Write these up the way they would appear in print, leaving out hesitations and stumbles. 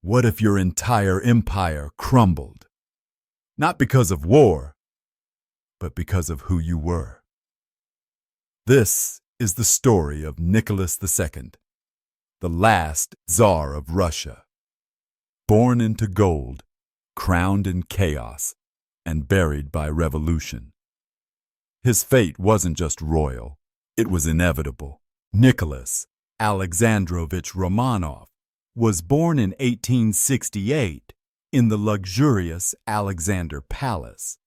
What if your entire empire crumbled? Not because of war, but because of who you were. This is the story of Nicholas II, the last Tsar of Russia. Born into gold, crowned in chaos, and buried by revolution. His fate wasn't just royal, it was inevitable. Nicholas Alexandrovich Romanov was born in 1868 in the luxurious Alexander Palace.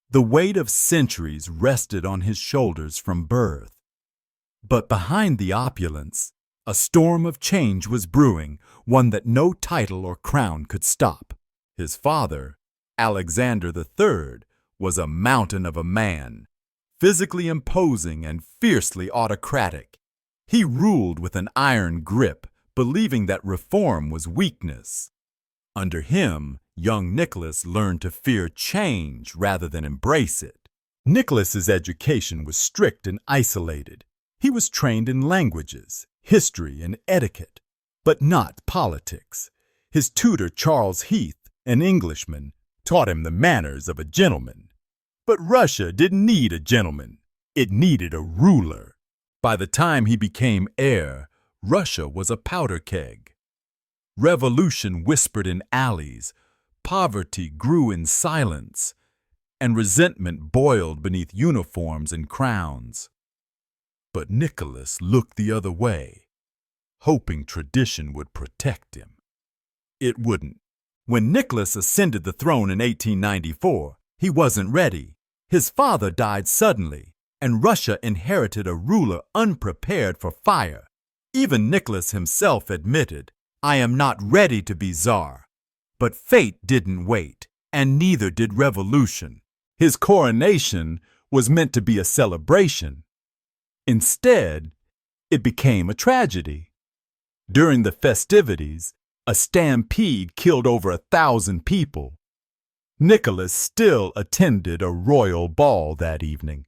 The weight of centuries rested on his shoulders from birth. But behind the opulence, a storm of change was brewing, one that no title or crown could stop. His father, Alexander III, was a mountain of a man, physically imposing and fiercely autocratic. He ruled with an iron grip, believing that reform was weakness. Under him, young Nicholas learned to fear change rather than embrace it. Nicholas's education was strict and isolated. He was trained in languages, history, and etiquette, but not politics. His tutor, Charles Heath, an Englishman, taught him the manners of a gentleman. But Russia didn't need a gentleman. It needed a ruler. By the time he became heir, Russia was a powder keg. Revolution whispered in alleys, poverty grew in silence, and resentment boiled beneath uniforms and crowns. But Nicholas looked the other way, hoping tradition would protect him. It wouldn't. When Nicholas ascended the throne in 1894, he wasn't ready. His father died suddenly, and Russia inherited a ruler unprepared for fire. Even Nicholas himself admitted, "I am not ready to be Tsar." But fate didn't wait, and neither did revolution. His coronation was meant to be a celebration. Instead, it became a tragedy. During the festivities, a stampede killed over 1,000 people. Nicholas still attended a royal ball that evening.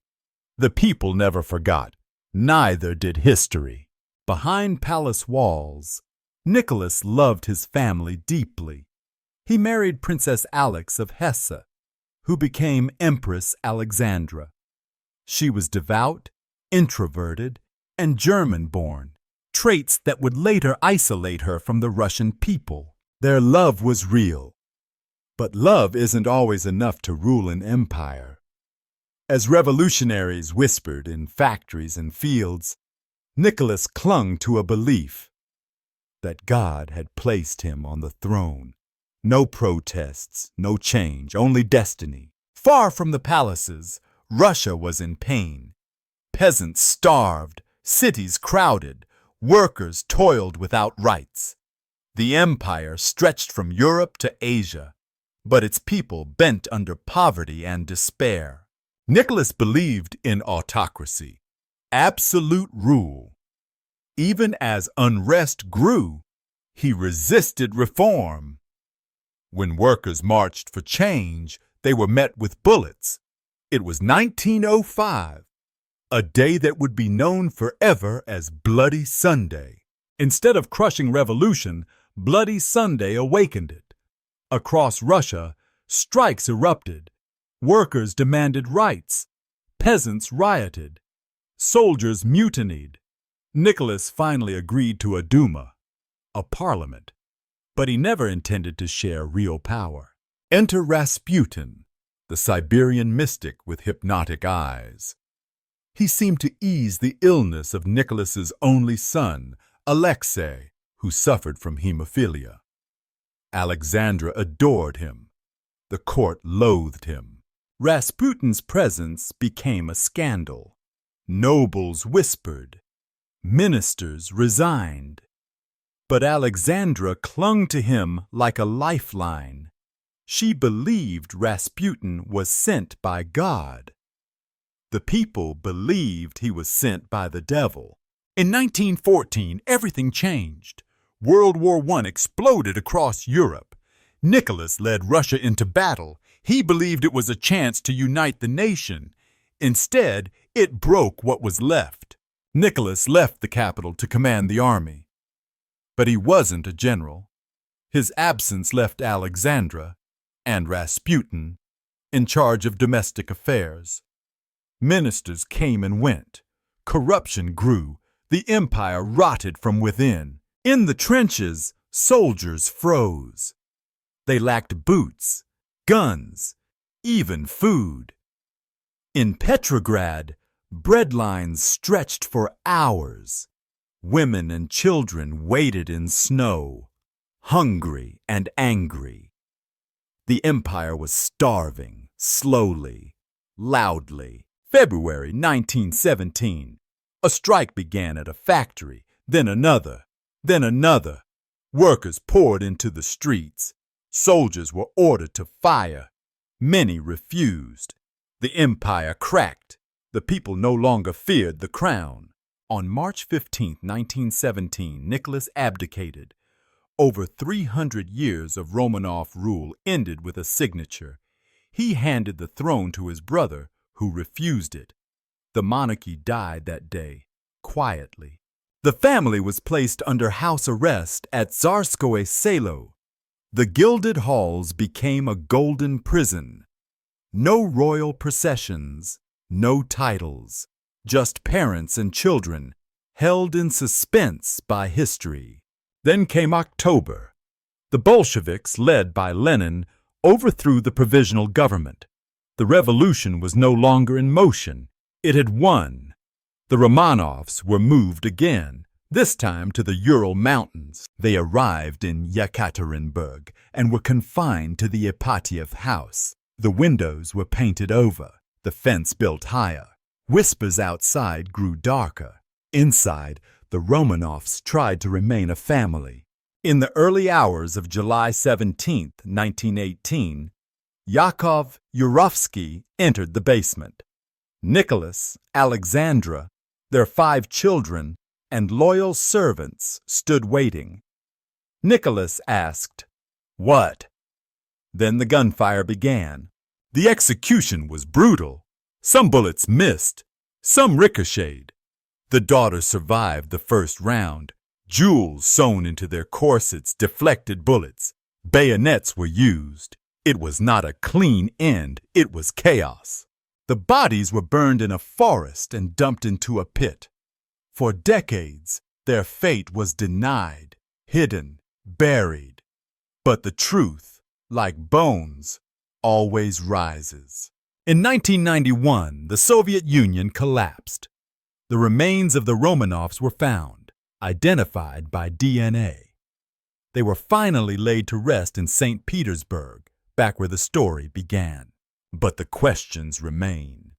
The people never forgot, neither did history. Behind palace walls, Nicholas loved his family deeply. He married Princess Alex of Hesse, who became Empress Alexandra. She was devout, introverted, and German-born, traits that would later isolate her from the Russian people. Their love was real. But love isn't always enough to rule an empire. As revolutionaries whispered in factories and fields, Nicholas clung to a belief that God had placed him on the throne. No protests, no change, only destiny. Far from the palaces, Russia was in pain. Peasants starved, cities crowded, workers toiled without rights. The empire stretched from Europe to Asia, but its people bent under poverty and despair. Nicholas believed in autocracy, absolute rule. Even as unrest grew, he resisted reform. When workers marched for change, they were met with bullets. It was 1905, a day that would be known forever as Bloody Sunday. Instead of crushing revolution, Bloody Sunday awakened it. Across Russia, strikes erupted. Workers demanded rights. Peasants rioted. Soldiers mutinied. Nicholas finally agreed to a Duma, a parliament. But he never intended to share real power. Enter Rasputin, the Siberian mystic with hypnotic eyes. He seemed to ease the illness of Nicholas's only son, Alexei, who suffered from hemophilia. Alexandra adored him. The court loathed him. Rasputin's presence became a scandal. Nobles whispered. Ministers resigned. But Alexandra clung to him like a lifeline. She believed Rasputin was sent by God. The people believed he was sent by the devil. In 1914, everything changed. World War I exploded across Europe. Nicholas led Russia into battle. He believed it was a chance to unite the nation. Instead, it broke what was left. Nicholas left the capital to command the army. But he wasn't a general. His absence left Alexandra and Rasputin in charge of domestic affairs. Ministers came and went. Corruption grew. The empire rotted from within. In the trenches, soldiers froze. They lacked boots, guns, even food. In Petrograd, bread lines stretched for hours. Women and children waited in snow, hungry and angry. The empire was starving, slowly, loudly. February 1917. A strike began at a factory, then another, then another. Workers poured into the streets. Soldiers were ordered to fire. Many refused. The empire cracked. The people no longer feared the crown. On March 15, 1917, Nicholas abdicated. Over 300 years of Romanov rule ended with a signature. He handed the throne to his brother, who refused it. The monarchy died that day, quietly. The family was placed under house arrest at Tsarskoye Selo. The gilded halls became a golden prison. No royal processions, no titles, just parents and children, held in suspense by history. Then came October. The Bolsheviks, led by Lenin, overthrew the provisional government. The revolution was no longer in motion. It had won. The Romanovs were moved again, this time to the Ural Mountains. They arrived in Yekaterinburg and were confined to the Ipatiev house. The windows were painted over, the fence built higher. Whispers outside grew darker. Inside, the Romanovs tried to remain a family. In the early hours of July 17, 1918, Yakov Yurovsky entered the basement. Nicholas, Alexandra, their 5 children, and loyal servants stood waiting. Nicholas asked, "What?" Then the gunfire began. The execution was brutal. Some bullets missed, some ricocheted. The daughters survived the first round. Jewels sewn into their corsets deflected bullets. Bayonets were used. It was not a clean end, it was chaos. The bodies were burned in a forest and dumped into a pit. For decades, their fate was denied, hidden, buried. But the truth, like bones, always rises. In 1991, the Soviet Union collapsed. The remains of the Romanovs were found, identified by DNA. They were finally laid to rest in St. Petersburg, back where the story began. But the questions remain.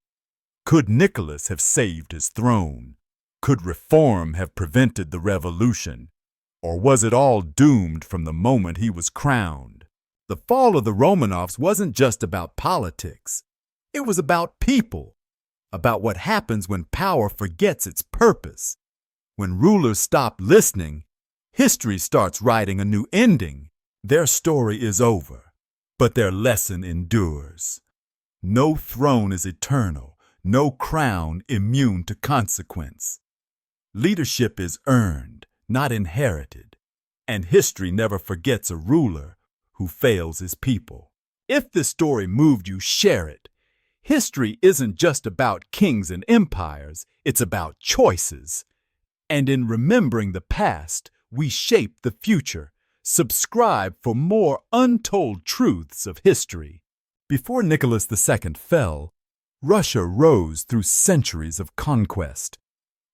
Could Nicholas have saved his throne? Could reform have prevented the revolution? Or was it all doomed from the moment he was crowned? The fall of the Romanovs wasn't just about politics. It was about people, about what happens when power forgets its purpose. When rulers stop listening, history starts writing a new ending. Their story is over, but their lesson endures. No throne is eternal, no crown immune to consequence. Leadership is earned, not inherited, and history never forgets a ruler who fails his people. If this story moved you, share it. History isn't just about kings and empires, it's about choices. And in remembering the past, we shape the future. Subscribe for more untold truths of history. Before Nicholas II fell, Russia rose through centuries of conquest.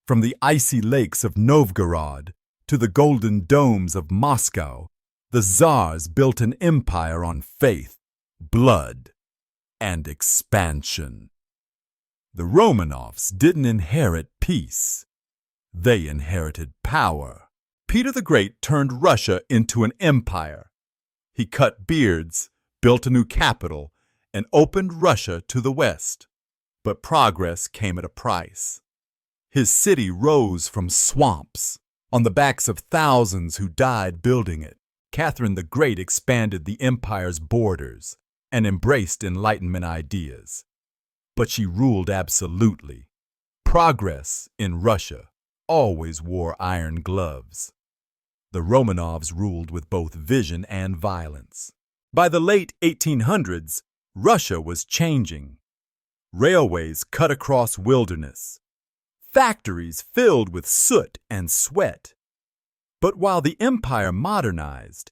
From the icy lakes of Novgorod to the golden domes of Moscow, the Tsars built an empire on faith, blood, and expansion. The Romanovs didn't inherit peace. They inherited power. Peter the Great turned Russia into an empire. He cut beards, built a new capital, and opened Russia to the west. But progress came at a price. His city rose from swamps, on the backs of thousands who died building it. Catherine the Great expanded the empire's borders and embraced Enlightenment ideas. But she ruled absolutely. Progress in Russia always wore iron gloves. The Romanovs ruled with both vision and violence. By the late 1800s, Russia was changing. Railways cut across wilderness. Factories filled with soot and sweat. But while the empire modernized,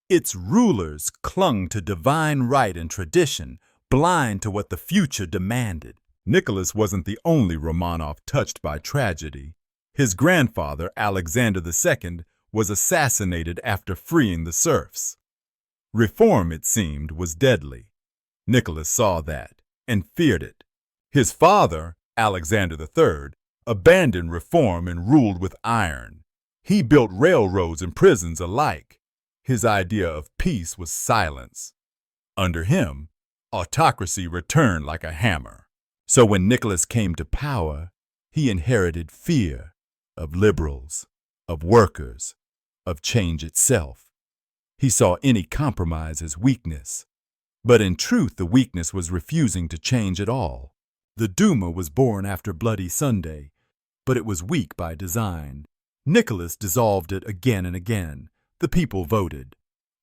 its rulers clung to divine right and tradition, blind to what the future demanded. Nicholas wasn't the only Romanov touched by tragedy. His grandfather, Alexander II, was assassinated after freeing the serfs. Reform, it seemed, was deadly. Nicholas saw that and feared it. His father, Alexander III, abandoned reform and ruled with iron. He built railroads and prisons alike. His idea of peace was silence. Under him, autocracy returned like a hammer. So when Nicholas came to power, he inherited fear of liberals, of workers, of change itself. He saw any compromise as weakness. But in truth, the weakness was refusing to change at all. The Duma was born after Bloody Sunday, but it was weak by design. Nicholas dissolved it again and again. The people voted.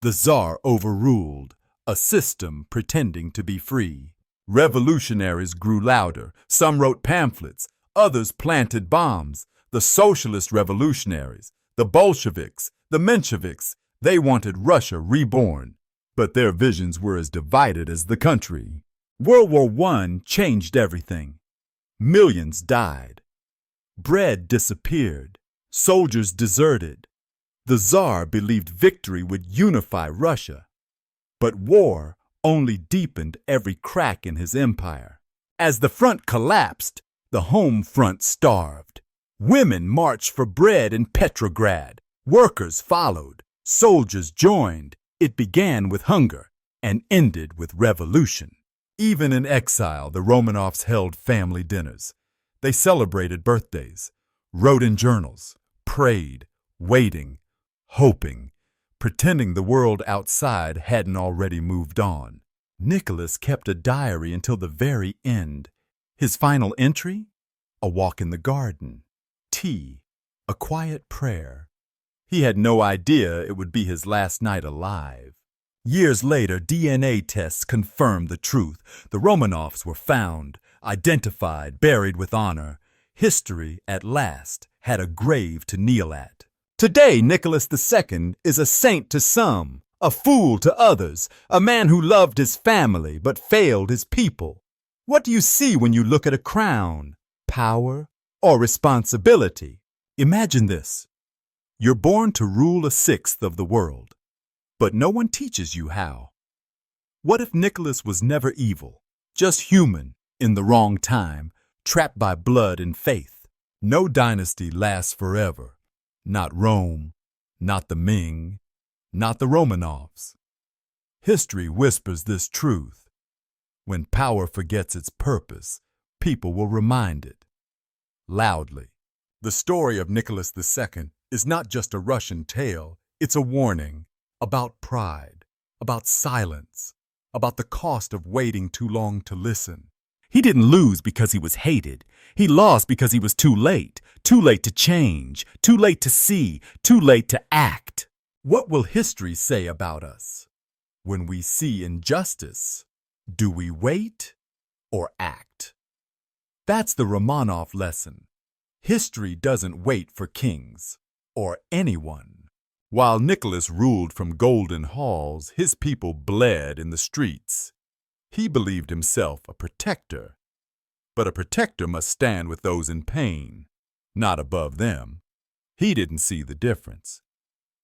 The Tsar overruled, a system pretending to be free. Revolutionaries grew louder. Some wrote pamphlets. Others planted bombs. The socialist revolutionaries, the Bolsheviks, the Mensheviks, they wanted Russia reborn. But their visions were as divided as the country. World War I changed everything. Millions died. Bread disappeared. Soldiers deserted. The Tsar believed victory would unify Russia. But war only deepened every crack in his empire. As the front collapsed, the home front starved. Women marched for bread in Petrograd. Workers followed. Soldiers joined. It began with hunger and ended with revolution. Even in exile, the Romanovs held family dinners. They celebrated birthdays, wrote in journals, prayed, waiting, hoping, pretending the world outside hadn't already moved on. Nicholas kept a diary until the very end. His final entry? A walk in the garden. Tea. A quiet prayer. He had no idea it would be his last night alive. Years later, DNA tests confirmed the truth. The Romanovs were found, identified, buried with honor. History, at last, had a grave to kneel at. Today, Nicholas II is a saint to some, a fool to others, a man who loved his family but failed his people. What do you see when you look at a crown, power, or responsibility? Imagine this. You're born to rule a sixth of the world, but no one teaches you how. What if Nicholas was never evil, just human, in the wrong time, trapped by blood and faith? No dynasty lasts forever. Not Rome, not the Ming, not the Romanovs. History whispers this truth. When power forgets its purpose, people will remind it. Loudly. The story of Nicholas II is not just a Russian tale, it's a warning about pride, about silence, about the cost of waiting too long to listen. He didn't lose because he was hated. He lost because he was too late to change, too late to see, too late to act. What will history say about us? When we see injustice, do we wait or act? That's the Romanov lesson. History doesn't wait for kings or anyone. While Nicholas ruled from golden halls, his people bled in the streets. He believed himself a protector, but a protector must stand with those in pain, not above them. He didn't see the difference,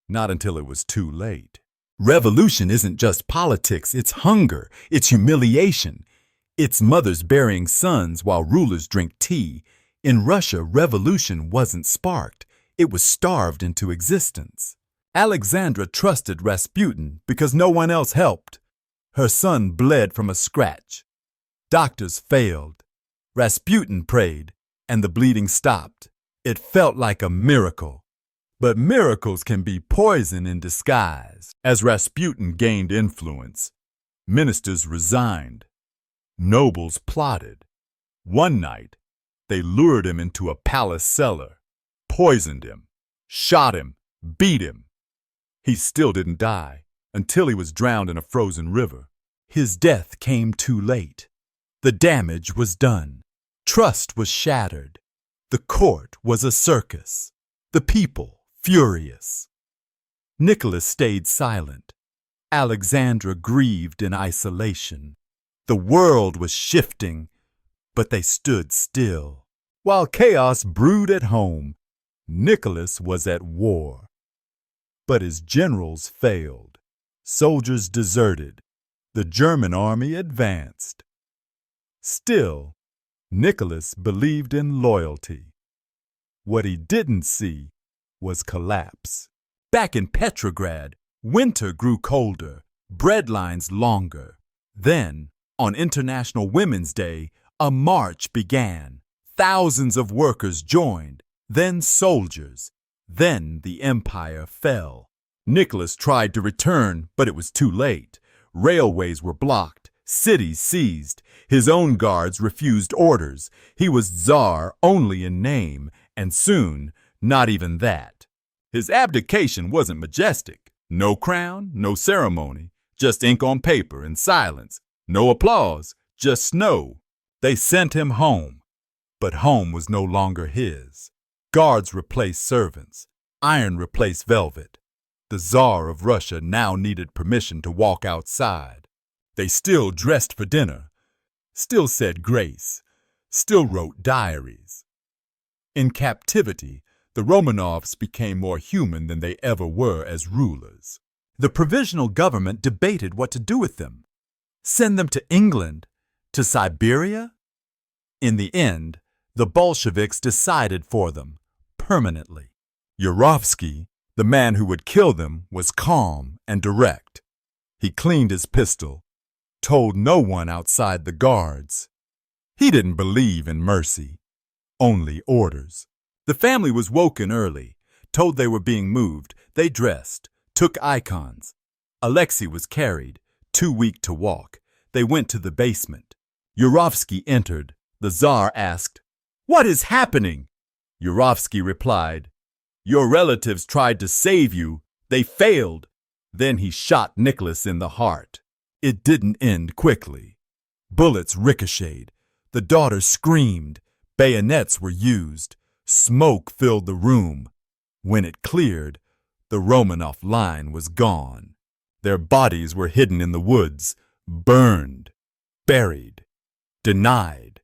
not until it was too late. Revolution isn't just politics, it's hunger, it's humiliation. It's mothers burying sons while rulers drink tea. In Russia, revolution wasn't sparked, it was starved into existence. Alexandra trusted Rasputin because no one else helped. Her son bled from a scratch. Doctors failed. Rasputin prayed, and the bleeding stopped. It felt like a miracle. But miracles can be poison in disguise. As Rasputin gained influence, ministers resigned. Nobles plotted. One night, they lured him into a palace cellar, poisoned him, shot him, beat him. He still didn't die until he was drowned in a frozen river. His death came too late. The damage was done. Trust was shattered. The court was a circus. The people furious. Nicholas stayed silent. Alexandra grieved in isolation. The world was shifting, but they stood still. While chaos brewed at home, Nicholas was at war. But his generals failed. Soldiers deserted. The German army advanced. Still, Nicholas believed in loyalty. What he didn't see was collapse. Back in Petrograd, winter grew colder, bread lines longer. Then, on International Women's Day, a march began. Thousands of workers joined, then soldiers. Then the empire fell. Nicholas tried to return, but it was too late. Railways were blocked, cities seized. His own guards refused orders. He was Tsar only in name, and soon, not even that. His abdication wasn't majestic. No crown, no ceremony, just ink on paper and silence. No applause, just snow. They sent him home. But home was no longer his. Guards replaced servants. Iron replaced velvet. The Tsar of Russia now needed permission to walk outside. They still dressed for dinner, still said grace, still wrote diaries. In captivity, the Romanovs became more human than they ever were as rulers. The provisional government debated what to do with them. Send them to England? To Siberia? In the end, the Bolsheviks decided for them, permanently. Yurovsky, the man who would kill them, was calm and direct. He cleaned his pistol, told no one outside the guards. He didn't believe in mercy, only orders. The family was woken early, told they were being moved. They dressed, took icons. Alexei was carried, too weak to walk. They went to the basement. Yurovsky entered. The Tsar asked, "What is happening?" Yurovsky replied, "Your relatives tried to save you. They failed." Then he shot Nicholas in the heart. It didn't end quickly. Bullets ricocheted. The daughter screamed. Bayonets were used. Smoke filled the room. When it cleared, the Romanov line was gone. Their bodies were hidden in the woods, burned, buried, denied.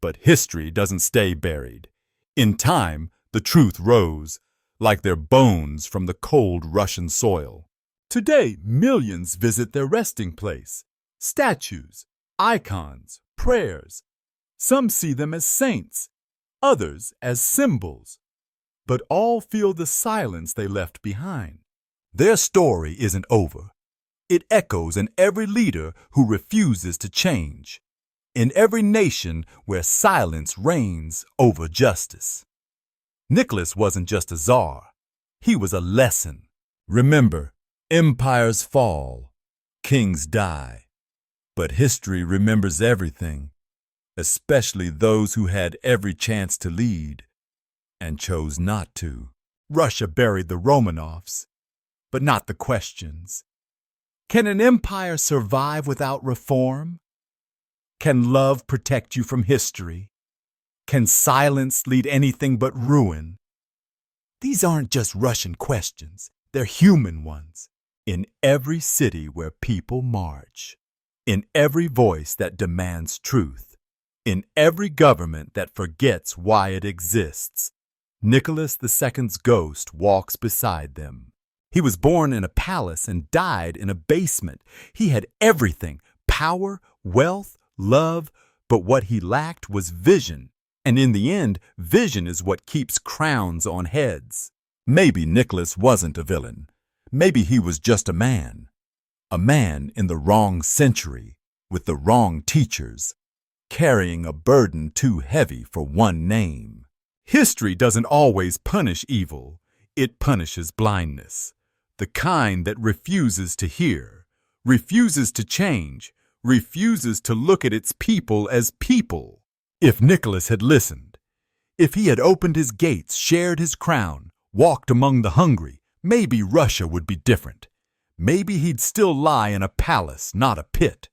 But history doesn't stay buried. In time, the truth rose, like their bones from the cold Russian soil. Today, millions visit their resting place. Statues, icons, prayers. Some see them as saints, others as symbols. But all feel the silence they left behind. Their story isn't over. It echoes in every leader who refuses to change, in every nation where silence reigns over justice. Nicholas wasn't just a czar. He was a lesson. Remember, empires fall, kings die, but history remembers everything, especially those who had every chance to lead and chose not to. Russia buried the Romanovs, but not the questions. Can an empire survive without reform? Can love protect you from history? Can silence lead anything but ruin? These aren't just Russian questions, they're human ones. In every city where people march, in every voice that demands truth, in every government that forgets why it exists, Nicholas II's ghost walks beside them. He was born in a palace and died in a basement. He had everything, power, wealth, love, but what he lacked was vision. And in the end, vision is what keeps crowns on heads. Maybe Nicholas wasn't a villain. Maybe he was just a man in the wrong century, with the wrong teachers, carrying a burden too heavy for one name. History doesn't always punish evil. It punishes blindness, the kind that refuses to hear, refuses to change, refuses to look at its people as people. If Nicholas had listened, if he had opened his gates, shared his crown, walked among the hungry, maybe Russia would be different. Maybe he'd still lie in a palace, not a pit.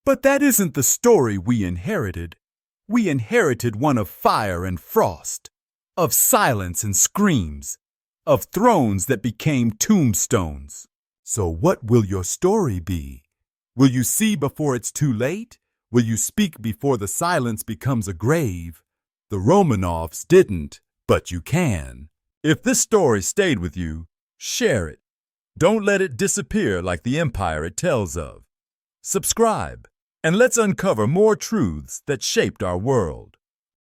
But that isn't the story we inherited. We inherited one of fire and frost, of silence and screams, of thrones that became tombstones. So what will your story be? Will you see before it's too late? Will you speak before the silence becomes a grave? The Romanovs didn't, but you can. If this story stayed with you, share it. Don't let it disappear like the empire it tells of. Subscribe, and let's uncover more truths that shaped our world.